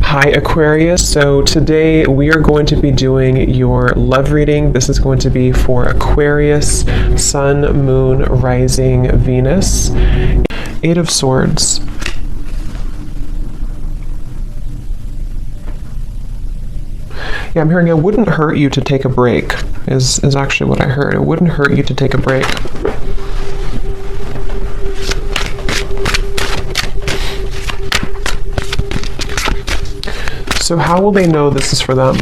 Hi Aquarius, so today we are going to be doing your love reading. This is going to be for Aquarius, Sun, Moon, Rising, Venus. Eight of Swords. Yeah, I'm hearing it wouldn't hurt you to take a break, is actually what I heard. It wouldn't hurt you to take a break. So how will they know this is for them?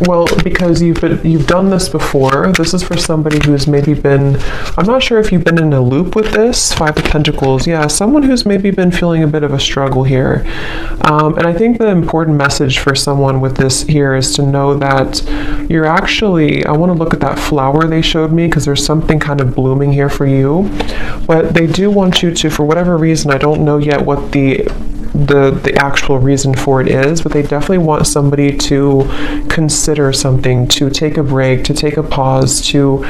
Well, because you've done this before. This is for somebody who's maybe been, I'm not sure if you've been in a loop with this. Five of Pentacles, yeah, someone who's maybe been feeling a bit of a struggle here. And I think the important message for someone with this here is to know that you're actually, I want to look at that flower they showed me because there's something kind of blooming here for you. But they do want you to, for whatever reason, I don't know yet what the actual reason for it is, but they definitely want somebody to consider something, to take a break, to take a pause, to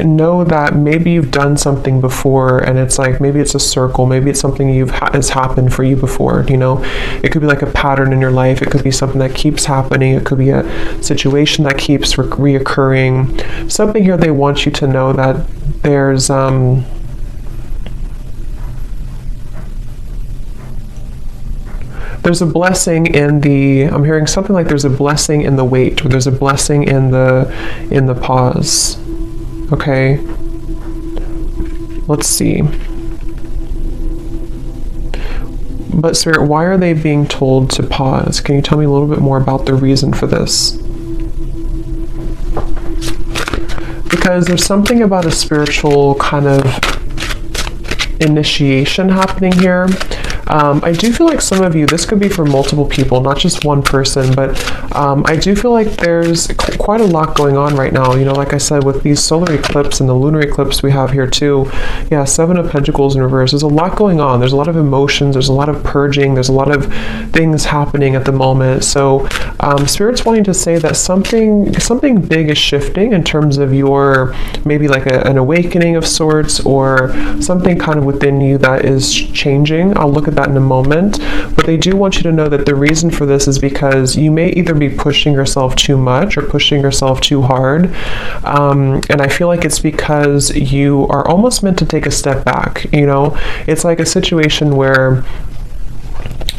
know that maybe you've done something before and it's like maybe it's a circle, maybe it's something has happened for you before, you know. It could be like a pattern in your life, it could be something that keeps happening, it could be a situation that keeps reoccurring. Something here they want you to know that there's a blessing in the, I'm hearing something like there's a blessing in the wait, or there's a blessing in the pause. Okay. Let's see. But Spirit, why are they being told to pause? Can you tell me a little bit more about the reason for this? Because there's something about a spiritual kind of initiation happening here. I do feel like some of you, this could be for multiple people, not just one person, but I do feel like there's quite a lot going on right now. You know, like I said, with these solar eclipse and the lunar eclipse we have here too. Yeah, Seven of Pentacles in reverse. There's a lot going on. There's a lot of emotions. There's a lot of purging. There's a lot of things happening at the moment. So Spirit's wanting to say that something big is shifting in terms of your, maybe like an awakening of sorts, or something kind of within you that is changing. I'll look at that in a moment, but they do want you to know that the reason for this is because you may either be pushing yourself too much or pushing yourself too hard, and I feel like it's because you are almost meant to take a step back. You know, it's like a situation where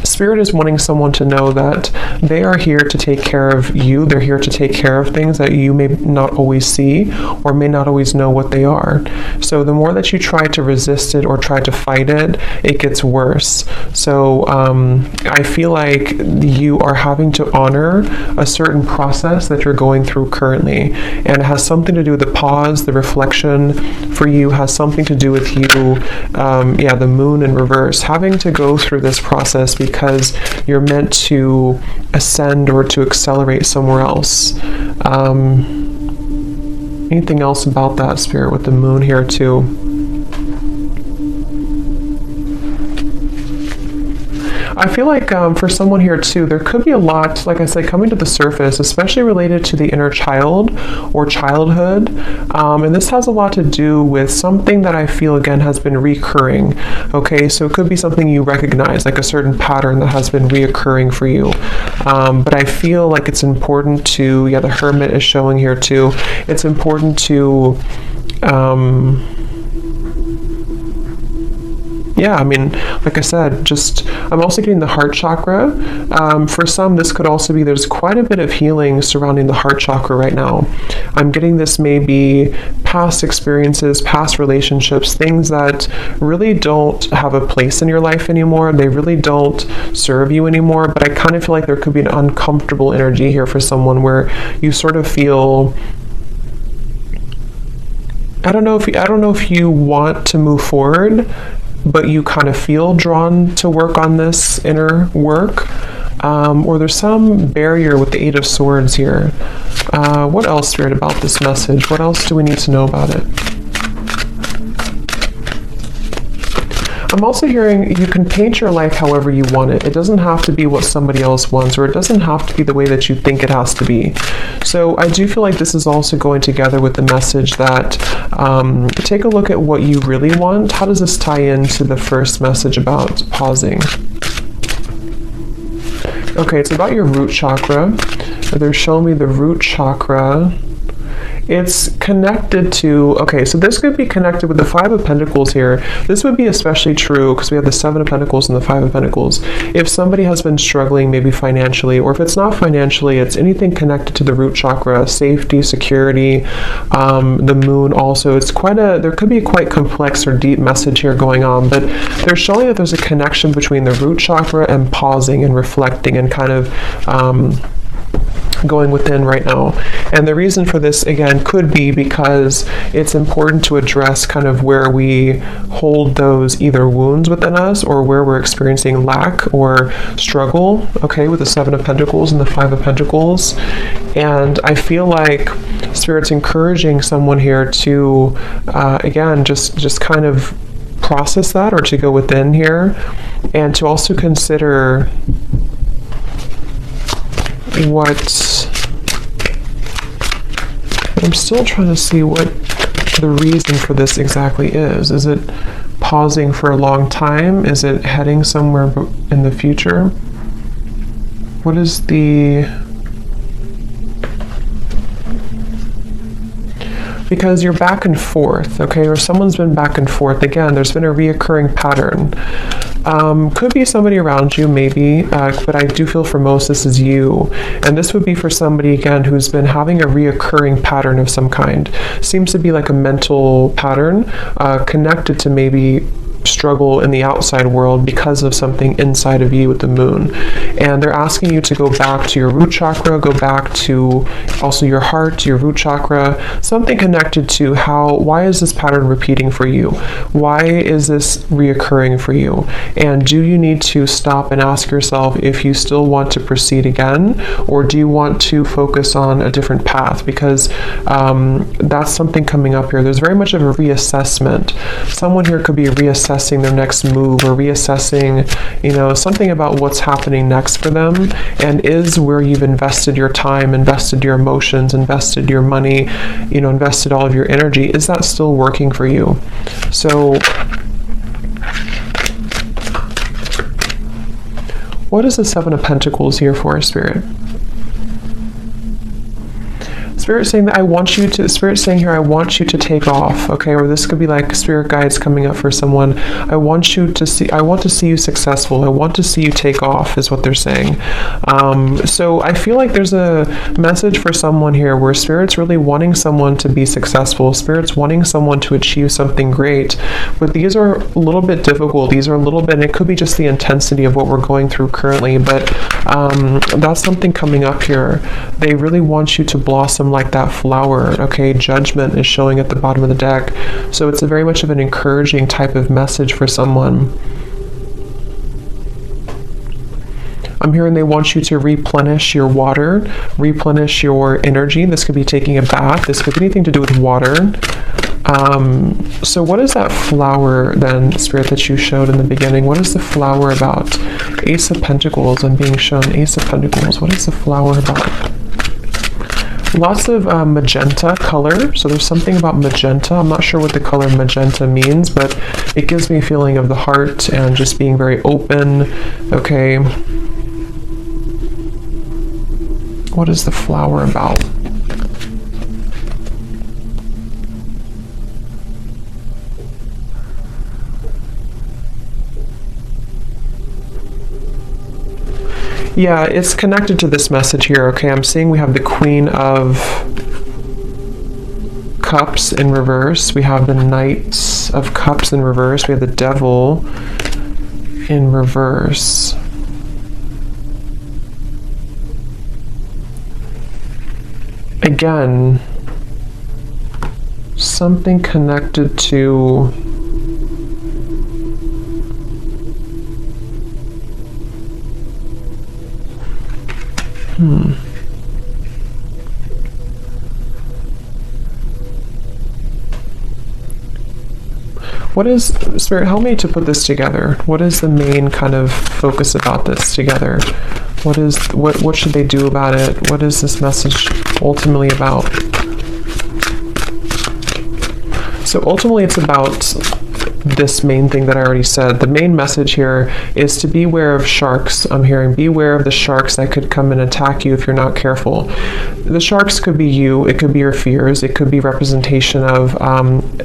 Spirit is wanting someone to know that they are here to take care of you. They're here to take care of things that you may not always see or may not always know what they are. So the more that you try to resist it or try to fight it, it gets worse. So I feel like you are having to honor a certain process that you're going through currently. And it has something to do with the pause, the reflection for you has something to do with you, the moon in reverse, having to go through this process because you're meant to ascend or to accelerate somewhere else. Anything else about that, Spirit, with the moon here too? I feel like for someone here too, there could be a lot, like I said, coming to the surface, especially related to the inner child or childhood. And this has a lot to do with something that I feel, again, has been recurring. Okay, so it could be something you recognize, like a certain pattern that has been reoccurring for you. But I feel like it's important to, the Hermit is showing here too. It's important to, I mean, like I said, I'm also getting the heart chakra. For some, this could also be, there's quite a bit of healing surrounding the heart chakra right now. I'm getting this maybe past experiences, past relationships, things that really don't have a place in your life anymore. They really don't serve you anymore. But I kind of feel like there could be an uncomfortable energy here for someone where you sort of feel, I don't know if you want to move forward, but you kind of feel drawn to work on this inner work, or there's some barrier with the Eight of Swords here. What else, Spirit, about this message? What else do we need to know about it? I'm also hearing you can paint your life however you want it. It doesn't have to be what somebody else wants, or it doesn't have to be the way that you think it has to be. So I do feel like this is also going together with the message that take a look at what you really want. How does this tie into the first message about pausing? Okay, it's about your root chakra. They're showing me the root chakra. It's connected to, okay, so this could be connected with the Five of Pentacles here. This would be especially true because we have the Seven of Pentacles and the Five of Pentacles. If somebody has been struggling maybe financially, or if it's not financially, it's anything connected to the root chakra, safety, security, the moon also. It's there could be a quite complex or deep message here going on, but they're showing that there's a connection between the root chakra and pausing and reflecting and kind of going within right now. And the reason for this, again, could be because it's important to address kind of where we hold those either wounds within us or where we're experiencing lack or struggle, okay, with the Seven of Pentacles and the Five of Pentacles. And I feel like Spirit's encouraging someone here to, again, just kind of process that, or to go within here, and to also consider I'm still trying to see what the reason for this exactly is. Is it pausing for a long time? Is it heading somewhere in the future? What is because you're back and forth, okay, or someone's been back and forth. Again, there's been a reoccurring pattern. Could be somebody around you, maybe, but I do feel for most this is you. And this would be for somebody, again, who's been having a reoccurring pattern of some kind. Seems to be like a mental pattern connected to maybe struggle in the outside world because of something inside of you with the moon. And they're asking you to go back to your root chakra, go back to also your heart, your root chakra, something connected to why is this pattern repeating for you? Why is this reoccurring for you? And do you need to stop and ask yourself if you still want to proceed again, or do you want to focus on a different path? Because that's something coming up here. There's very much of a reassessment. Someone here could be reassessing their next move, or reassessing, something about what's happening next for them, and is where you've invested your time, invested your emotions, invested your money, invested all of your energy, is that still working for you? So what is the Seven of Pentacles here for, Spirit? Spirit saying that Spirit saying here, I want you to take off, okay? Or this could be like Spirit guides coming up for someone. I want to see you successful. I want to see you take off, is what they're saying. So I feel like there's a message for someone here where Spirit's really wanting someone to be successful. Spirit's wanting someone to achieve something great. But these are a little bit difficult. These are a little bit, and it could be just the intensity of what we're going through currently, but that's something coming up here. They really want you to blossom like that flower, okay? Judgment is showing at the bottom of the deck. So it's a very much of an encouraging type of message for someone. I'm hearing they want you to replenish your water, replenish your energy. This could be taking a bath. This could be anything to do with water. So what is that flower then, Spirit, that you showed in the beginning? What is the flower about? Ace of Pentacles. I'm being shown Ace of Pentacles. What is the flower about? Lots of magenta color. So there's something about magenta. I'm not sure what the color magenta means, but it gives me a feeling of the heart and just being very open. Okay. What is the flower about? Yeah, it's connected to this message here, okay? I'm seeing we have the Queen of Cups in reverse. We have the Knight of Cups in reverse. We have the Devil in reverse. Again, something connected to What is, Spirit, help me to put this together. What is the main kind of focus about this together? What should they do about it? What is this message ultimately about? So ultimately it's about this main thing that I already said. The main message here is to beware of sharks. I'm hearing beware of the sharks that could come and attack you if you're not careful. The sharks could be you, it could be your fears, it could be representation of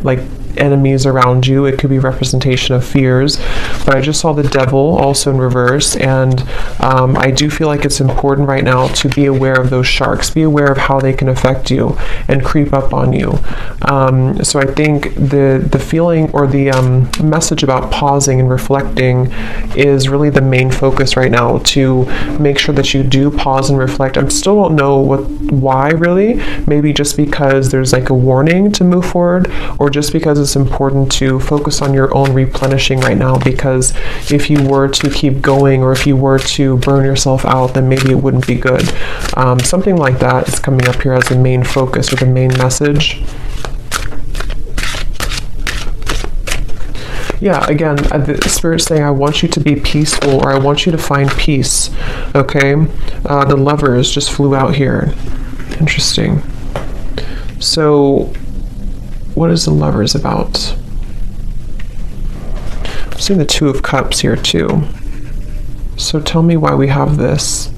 like enemies around you, it could be representation of fears, but I just saw the devil also in reverse, and I do feel like it's important right now to be aware of those sharks, be aware of how they can affect you and creep up on you. So I think the feeling or the message about pausing and reflecting is really the main focus right now, to make sure that you do pause and reflect. I still don't know why really, maybe just because there's like a warning to move forward, or just because it's important to focus on your own replenishing right now, because if you were to keep going, or if you were to burn yourself out, then maybe it wouldn't be good. Something like that is coming up here as the main focus or the main message. Yeah, again, the Spirit's saying, I want you to be peaceful, or I want you to find peace. Okay? The Lovers just flew out here. Interesting. So, what is the Lovers about? I'm seeing the Two of Cups here too. So tell me why we have this.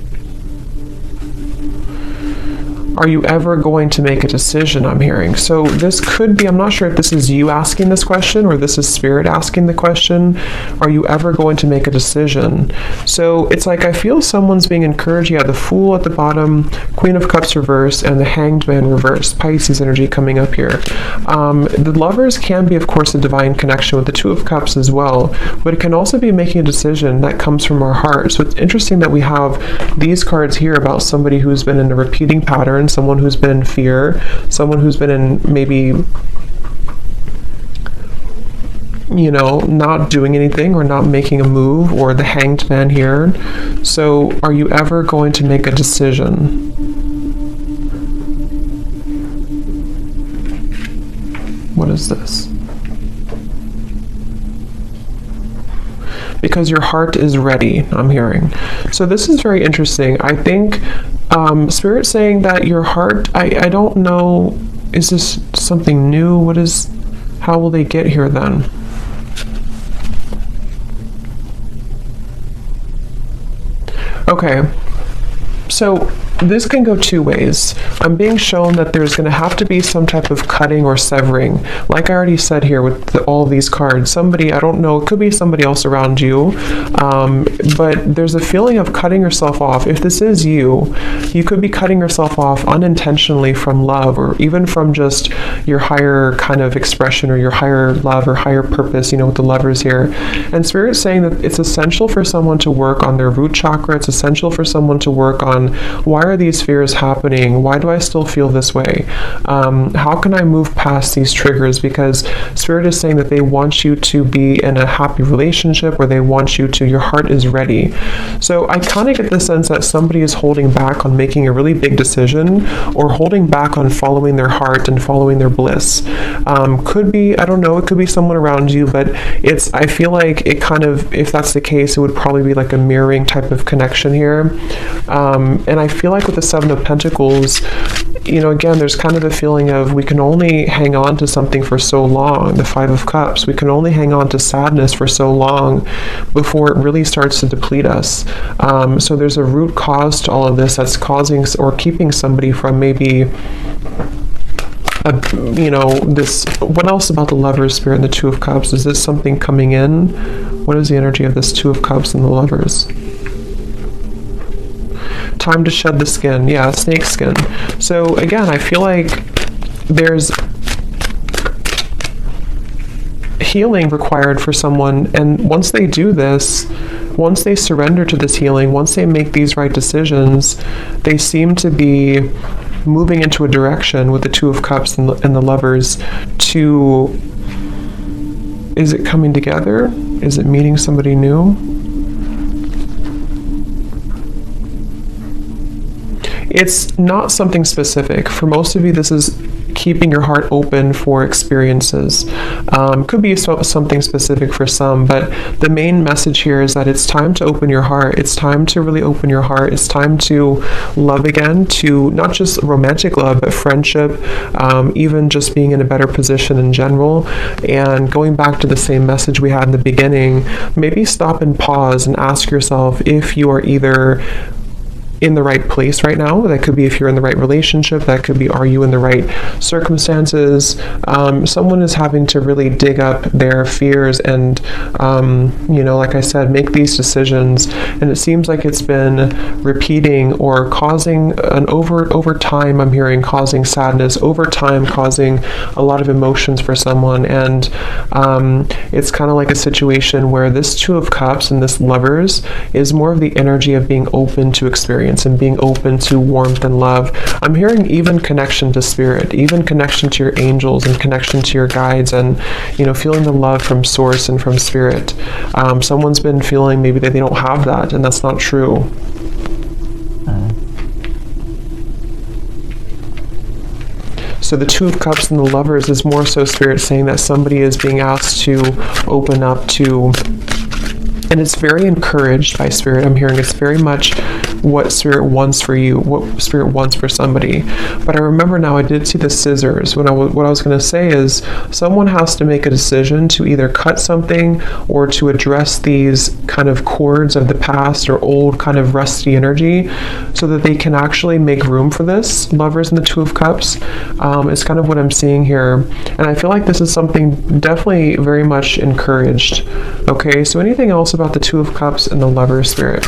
Are you ever going to make a decision, I'm hearing? So this could be, I'm not sure if this is you asking this question or this is Spirit asking the question. Are you ever going to make a decision? So it's like I feel someone's being encouraged. Yeah, the Fool at the bottom, Queen of Cups reverse, and the Hanged Man reverse. Pisces energy coming up here. The Lovers can be, of course, a divine connection with the Two of Cups as well, but it can also be making a decision that comes from our heart. So it's interesting that we have these cards here about somebody who's been in a repeating pattern, someone who's been in fear, someone who's been in maybe, you know, not doing anything or not making a move, or the Hanged Man here. So are you ever going to make a decision? What is this? Because your heart is ready, I'm hearing. So this is very interesting. I think Spirit saying that your heart, I don't know, is this something new? How will they get here then? Okay, so this can go two ways. I'm being shown that there's going to have to be some type of cutting or severing. Like I already said here with all these cards, somebody, I don't know, it could be somebody else around you, but there's a feeling of cutting yourself off. If this is you, you could be cutting yourself off unintentionally from love, or even from just your higher kind of expression, or your higher love or higher purpose, you know, with the Lovers here. And Spirit's saying that it's essential for someone to work on their root chakra. It's essential for someone to work on, why are these fears happening? Why do I still feel this way? How can I move past these triggers? Because Spirit is saying that they want you to be in a happy relationship, or they want you to, your heart is ready. So I kind of get the sense that somebody is holding back on making a really big decision, or holding back on following their heart and following their bliss. Could be, I don't know, it could be someone around you, but I feel like it kind of, if that's the case, it would probably be like a mirroring type of connection here. And I feel like with the Seven of Pentacles, you know, again, there's kind of a feeling of we can only hang on to something for so long. The Five of Cups, we can only hang on to sadness for so long before it really starts to deplete us. So there's a root cause to all of this that's causing or keeping somebody from maybe, you know, this. What else about the Lovers, Spirit, and the Two of Cups? Is this something coming in? What is the energy of this Two of Cups and the Lovers? Time to shed the skin. Yeah, snake skin. So again, I feel like there's healing required for someone, and once they do this, once they surrender to this healing, once they make these right decisions, they seem to be moving into a direction with the Two of Cups and the Lovers to, is it coming together? Is it meeting somebody new? It's not something specific. For most of you, this is keeping your heart open for experiences. Could be something specific for some, but the main message here is that it's time to open your heart. It's time to really open your heart. It's time to love again, to not just romantic love, but friendship, even just being in a better position in general. And going back to the same message we had in the beginning, maybe stop and pause and ask yourself if you are either in the right place right now. That could be if you're in the right relationship. That could be, are you in the right circumstances? Someone is having to really dig up their fears and, like I said, make these decisions. And it seems like it's been repeating or causing an over time, I'm hearing, causing sadness, over time causing a lot of emotions for someone. And it's kind of like a situation where this Two of Cups and this Lovers is more of the energy of being open to experience and being open to warmth and love. I'm hearing even connection to spirit, even connection to your angels and connection to your guides, and feeling the love from source and from spirit. Someone's been feeling maybe that they don't have that, and that's not true. So the Two of Cups and the Lovers is more so spirit saying that somebody is being asked to open up to, and it's very encouraged by spirit. I'm hearing it's very much what spirit wants for you, what spirit wants for somebody. But I remember now I did see the scissors. What I was going to say is someone has to make a decision to either cut something or to address these kind of cords of the past or old kind of rusty energy so that they can actually make room for this. Lovers and the Two of Cups is kind of what I'm seeing here. And I feel like this is something definitely very much encouraged. Okay, so anything else about the Two of Cups and the Lover spirit?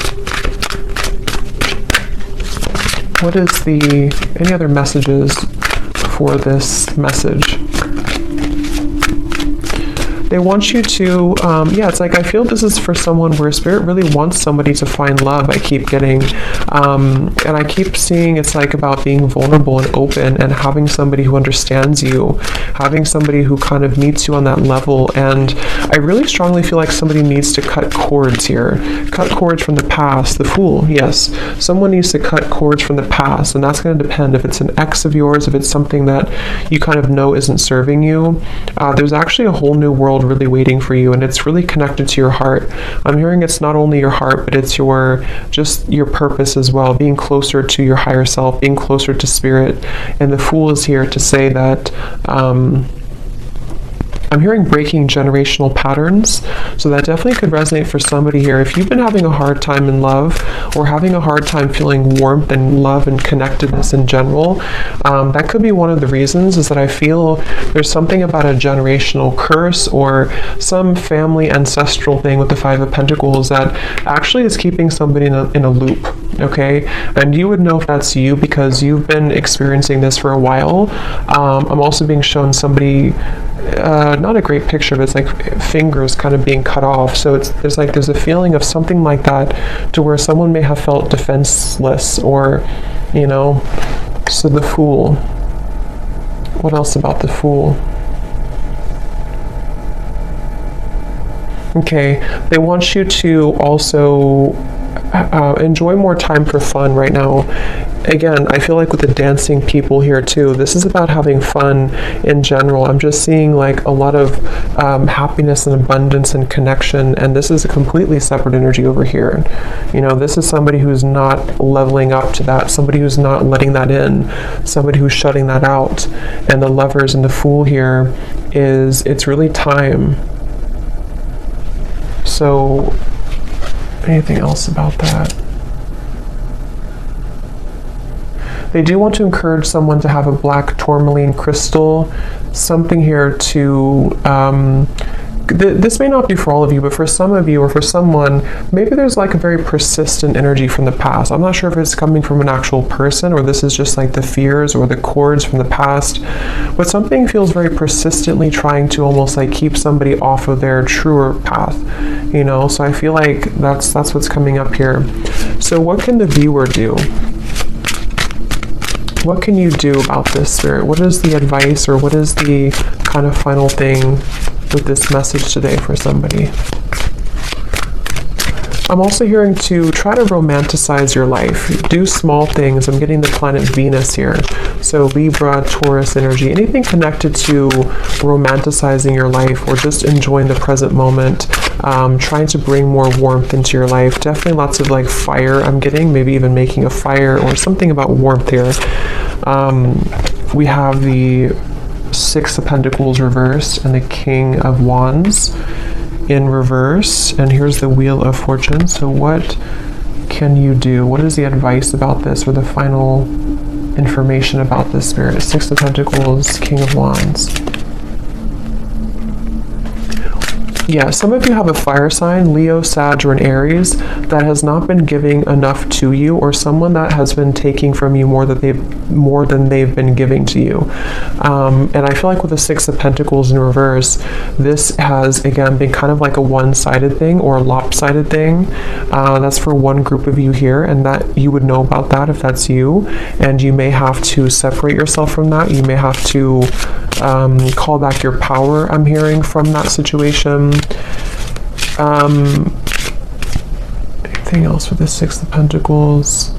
What is any other messages for this message? They want you to, it's like I feel this is for someone where spirit really wants somebody to find love. I keep getting, and I keep seeing it's like about being vulnerable and open and having somebody who understands you, having somebody who kind of meets you on that level. And I really strongly feel like somebody needs to cut cords here. Cut cords from the past. The Fool, yes. Someone needs to cut cords from the past, and that's going to depend if it's an ex of yours, if it's something that you kind of know isn't serving you. There's actually a whole new world really waiting for you, and it's really connected to your heart. I'm hearing it's not only your heart, but it's your purpose as well, being closer to your higher self, being closer to spirit. And the Fool is here to say that I'm hearing breaking generational patterns, so that definitely could resonate for somebody here. If you've been having a hard time in love or having a hard time feeling warmth and love and connectedness in general, that could be one of the reasons, is that I feel there's something about a generational curse or some family ancestral thing with the Five of Pentacles that actually is keeping somebody in a loop, okay? And you would know if that's you because you've been experiencing this for a while. I'm also being shown somebody, not a great picture, but it's like fingers kind of being cut off. So there's a feeling of something like that, to where someone may have felt defenseless, or so the Fool. What else about the Fool? Okay, they want you to also enjoy more time for fun right now. Again, I feel like with the dancing people here too, this is about having fun in general. I'm just seeing like a lot of happiness and abundance and connection, and this is a completely separate energy over here. This is somebody who's not leveling up to that, somebody who's not letting that in, somebody who's shutting that out. And the Lovers and the Fool here it's really time. So anything else about that? They do want to encourage someone to have a black tourmaline crystal, something here to, this may not be for all of you, but for some of you or for someone, maybe there's like a very persistent energy from the past. I'm not sure if it's coming from an actual person or this is just like the fears or the cords from the past, but something feels very persistently trying to almost like keep somebody off of their truer path, so I feel like that's what's coming up here. So what can the viewer do? What can you do about this, Spirit? What is the advice, or what is the kind of final thing with this message today for somebody? I'm also hearing to try to romanticize your life. Do small things. I'm getting the planet Venus here. So Libra, Taurus energy, anything connected to romanticizing your life or just enjoying the present moment, trying to bring more warmth into your life. Definitely lots of like fire I'm getting, maybe even making a fire or something about warmth here. We have the Six of Pentacles reversed and the King of Wands in reverse, and here's the Wheel of Fortune. So what can you do? What is the advice about this, or the final information about this, Spirit? Six of Pentacles, King of Wands. Yeah, some of you have a fire sign, Leo, Sag, or an Aries, that has not been giving enough to you, or someone that has been taking from you more than they've been giving to you. And I feel like with the Six of Pentacles in reverse, this has again been kind of like a one-sided thing or a lopsided thing. That's for one group of you here, and that you would know about that if that's you. And you may have to separate yourself from that. You may have to call back your power, I'm hearing, from that situation. Anything else with the Six of Pentacles?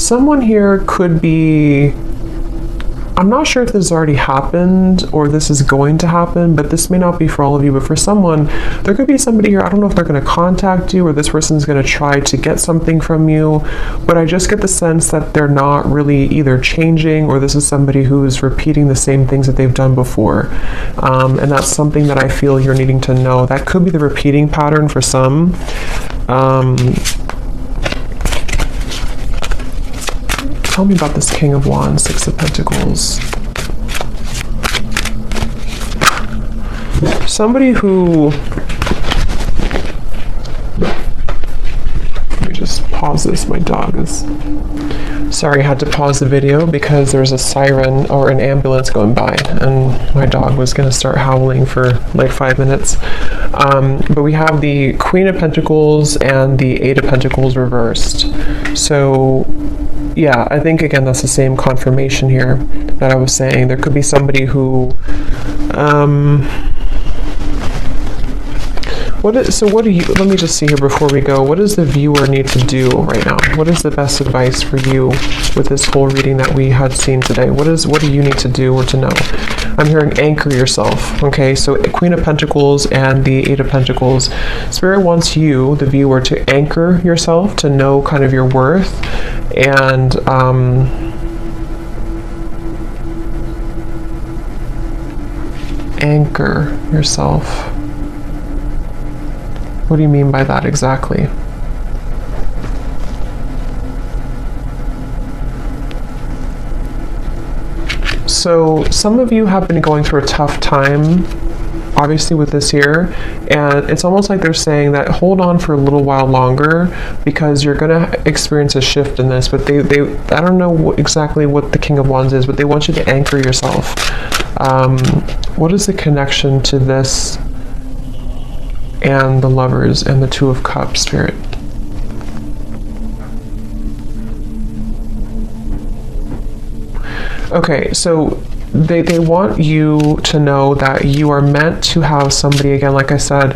Someone here could be, I'm not sure if this has already happened or this is going to happen, but this may not be for all of you, but for someone, there could be somebody here, I don't know if they're going to contact you or this person's going to try to get something from you, but I just get the sense that they're not really either changing, or this is somebody who's repeating the same things that they've done before. And that's something that I feel you're needing to know. That could be the repeating pattern for some. Tell me about this King of Wands, Six of Pentacles. Somebody who... Let me just pause this. My dog is... Sorry, I had to pause the video because there's a siren or an ambulance going by, and my dog was going to start howling for like 5 minutes. But we have the Queen of Pentacles and the Eight of Pentacles reversed. So... yeah, I think again that's the same confirmation here that I was saying. There could be somebody who let me just see here before we go. What does the viewer need to do right now? What is the best advice for you with this whole reading that we had seen today? What do you need to do or to know? I'm hearing anchor yourself. Okay, so Queen of Pentacles and the Eight of Pentacles. Spirit wants you, the viewer, to anchor yourself, to know kind of your worth, and anchor yourself. What do you mean by that exactly? So some of you have been going through a tough time, obviously, with this here, and it's almost like they're saying that hold on for a little while longer because you're going to experience a shift in this. But they I don't know exactly what the King of Wands is, but they want you to anchor yourself. What is the connection to this and the Lovers and the Two of Cups, Spirit? Okay, so they want you to know that you are meant to have somebody, again, like I said,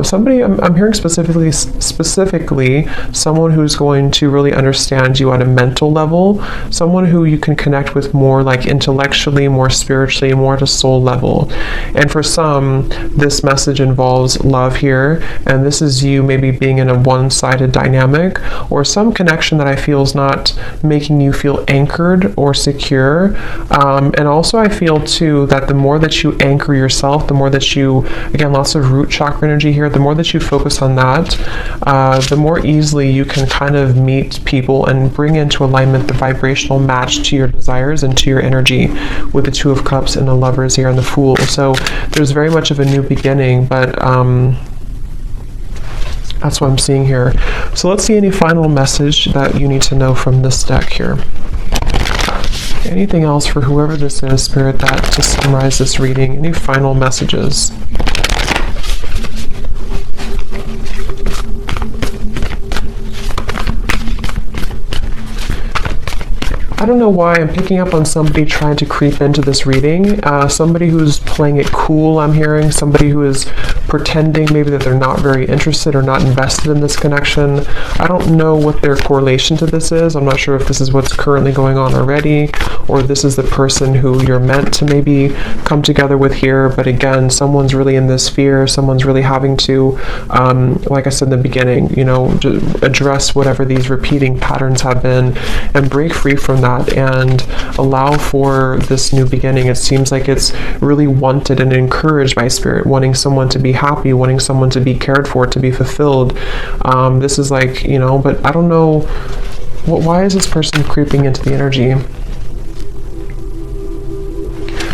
somebody, I'm hearing specifically someone who's going to really understand you at a mental level, someone who you can connect with more like intellectually, more spiritually, more at a soul level. And for some, this message involves love here, and this is you maybe being in a one-sided dynamic or some connection that I feel is not making you feel anchored or secure. And also I feel too that the more that you anchor yourself, the more that you, again, lots of root chakra energy here, the more that you focus on that, the more easily you can kind of meet people and bring into alignment the vibrational match to your desires and to your energy with the Two of Cups and the Lovers here and the Fool. So there's very much of a new beginning, but that's what I'm seeing here. So let's see any final message that you need to know from this deck here. Anything else for whoever this is, Spirit, that to summarize this reading? Any final messages? I don't know why I'm picking up on somebody trying to creep into this reading. Somebody who's playing it cool, I'm hearing. Somebody who is pretending maybe that they're not very interested or not invested in this connection. I don't know what their correlation to this is. I'm not sure if this is what's currently going on already, or this is the person who you're meant to maybe come together with here. But again, someone's really in this fear. Someone's really having to, like I said in the beginning, you know, address whatever these repeating patterns have been and break free from that and allow for this new beginning. It seems like it's really wanted and encouraged by Spirit, wanting someone to be happy, wanting someone to be cared for, to be fulfilled. This is like, you know, but I don't know, why is this person creeping into the energy?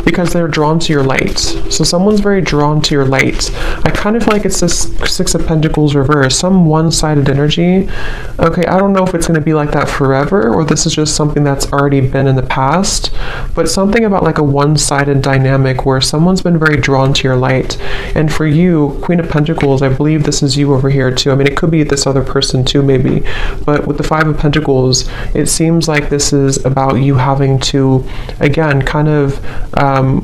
Because they're drawn to your light. So someone's very drawn to your light. I kind of feel like it's this Six of Pentacles reverse, some one-sided energy. Okay, I don't know if it's going to be like that forever, or this is just something that's already been in the past, but something about like a one-sided dynamic where someone's been very drawn to your light. And for you, Queen of Pentacles, I believe this is you over here too. I mean, it could be this other person too, maybe, but with the Five of Pentacles, it seems like this is about you having to, again, kind of,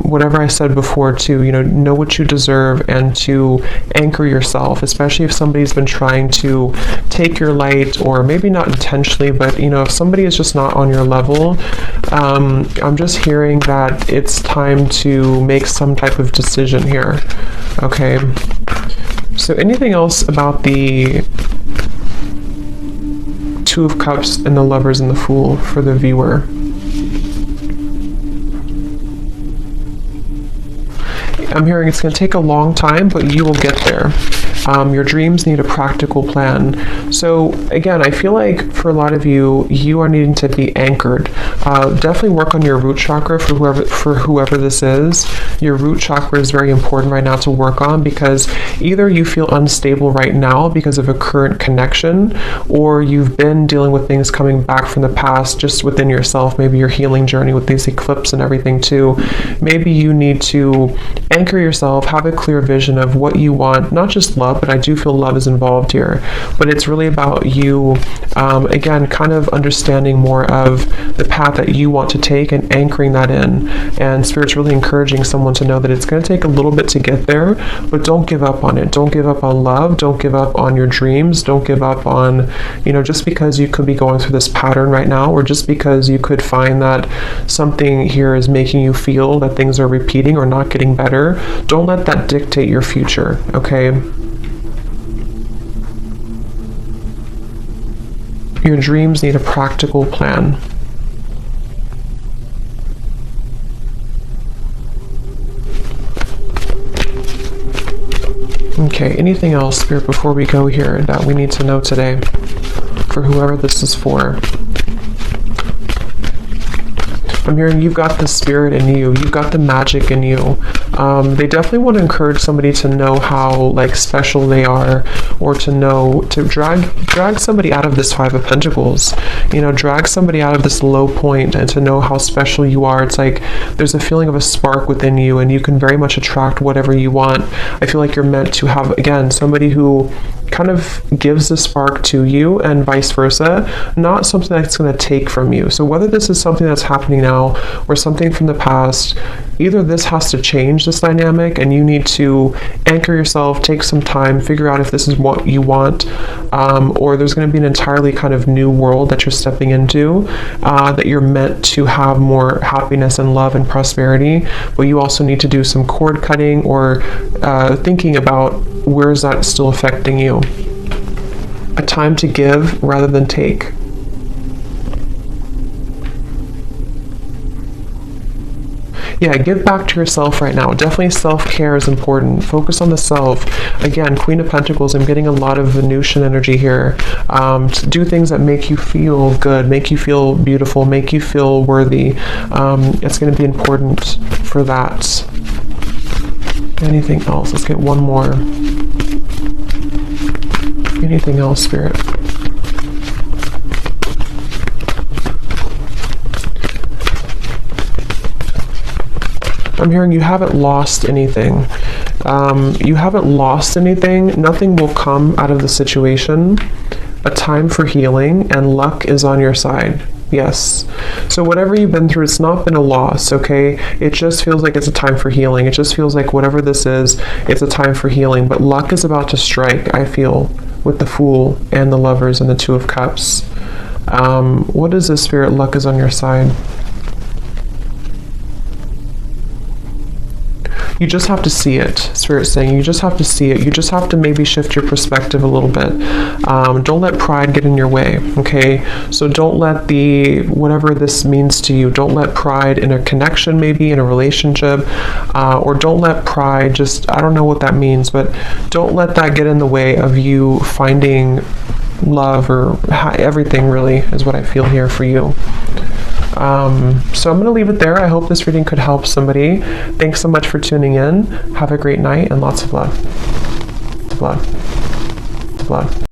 whatever I said before, to, you know what you deserve and to anchor yourself, especially if somebody's been trying to take your light, or maybe not intentionally, but, you know, if somebody is just not on your level, I'm just hearing that it's time to make some type of decision here. Okay. So anything else about the Two of Cups and the Lovers and the Fool for the viewer? I'm hearing it's going to take a long time, but you will get there. Your dreams need a practical plan. So again, I feel like for a lot of you, you are needing to be anchored. Definitely work on your root chakra for whoever this is. Your root chakra is very important right now to work on, because either you feel unstable right now because of a current connection, or you've been dealing with things coming back from the past just within yourself, maybe your healing journey with these eclipses and everything too. Maybe you need to anchor yourself, have a clear vision of what you want, not just love, but I do feel love is involved here. But it's really about you, again, kind of understanding more of the path that you want to take and anchoring that in. And Spirit's really encouraging someone to know that it's going to take a little bit to get there, but don't give up on it. Don't give up on love. Don't give up on your dreams. Don't give up on, you know, just because you could be going through this pattern right now, or just because you could find that something here is making you feel that things are repeating or not getting better. Don't let that dictate your future, okay? Your dreams need a practical plan. Okay, anything else, Spirit, before we go here that we need to know today for whoever this is for? I'm hearing you've got the spirit in you. You've got the magic in you. They definitely want to encourage somebody to know how like special they are, or to know, to drag somebody out of this Five of Pentacles. You know, drag somebody out of this low point and to know how special you are. It's like there's a feeling of a spark within you, and you can very much attract whatever you want. I feel like you're meant to have, again, somebody who kind of gives the spark to you and vice versa, not something that's going to take from you. So whether this is something that's happening now or something from the past, either this has to change this dynamic and you need to anchor yourself, take some time, figure out if this is what you want, or there's going to be an entirely kind of new world that you're stepping into, that you're meant to have more happiness and love and prosperity, but you also need to do some cord cutting or thinking about where is that still affecting you. A time to give rather than take. Yeah, give back to yourself right now. Definitely self-care is important. Focus on the self. Again, Queen of Pentacles, I'm getting a lot of Venusian energy here. To do things that make you feel good, make you feel beautiful, make you feel worthy. It's going to be important for that. Anything else? Let's get one more. Anything else, Spirit? I'm hearing you haven't lost anything. You haven't lost anything. Nothing will come out of the situation. A time for healing, and luck is on your side. Yes. So whatever you've been through, it's not been a loss, okay? It just feels like it's a time for healing. It just feels like whatever this is, it's a time for healing. But luck is about to strike, I feel, with the Fool and the Lovers and the Two of Cups. What is this, Spirit? Luck is on your side. You just have to see it, Spirit's saying. You just have to see it. You just have to maybe shift your perspective a little bit. Don't let pride get in your way, okay? So don't let whatever this means to you, don't let pride in a connection, maybe in a relationship, or don't let pride just, I don't know what that means, but don't let that get in the way of you finding love, or everything really is what I feel here for you. So I'm going to leave it there. I hope this reading could help somebody. Thanks so much for tuning in. Have a great night and lots of love. Love. Love.